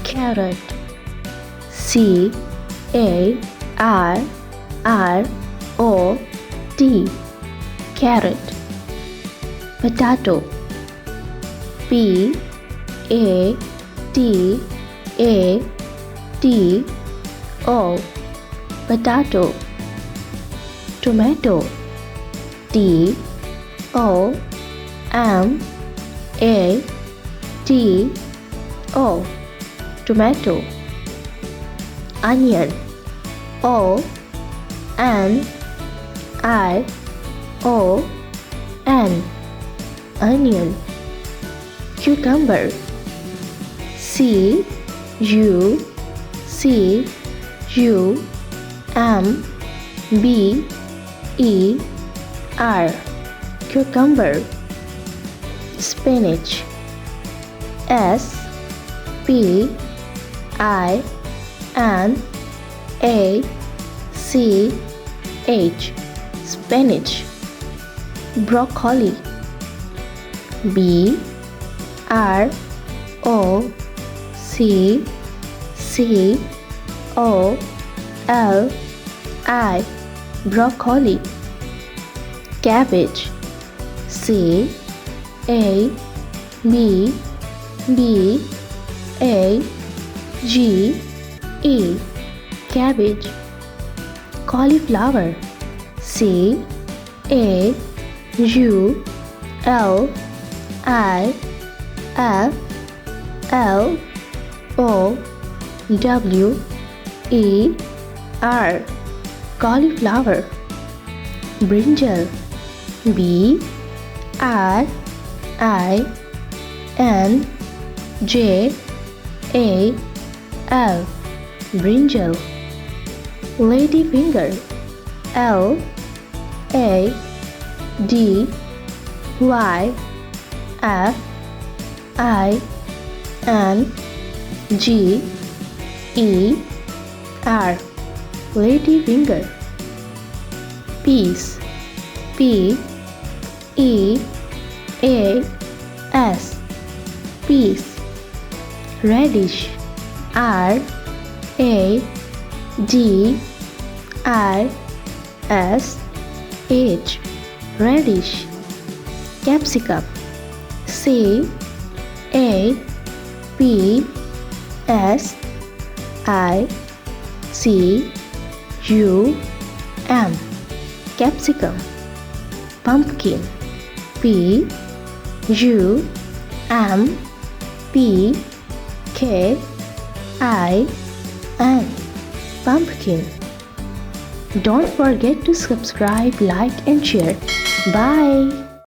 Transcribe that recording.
carrot. C-A-R-R-O-T, carrot. Potato. P-A-T-A-T-O, potato. Tomato. T-O-M-A-T-O, tomato. Onion. O-N-I-O-N, onion. Cucumber. C-U-C-U-M-B-E-R, cucumber. Spinach. S-P-I-N-A-C-H, spinach. Broccoli. B-R-O-C-C-O-L-I, broccoli. Cabbage. C-A-B-B-A-G-E, cabbage. Cauliflower. C-A-U-L-I-F-L-O-W-E-R, cauliflower. Brinjal. B-R-I-N-J-A-L, brinjal. Ladyfinger. L-A-D-Y-F-I-N-G-E-R, ladyfinger. Peas. P-E-A-S, peas. Radish. R-A-D-I-S-H, radish. Capsicum. C-A-P-S-I-C-U-M, capsicum. Pumpkin. P-U-M-P-K-I-N, pumpkin. Don't forget to subscribe, like and share. Bye.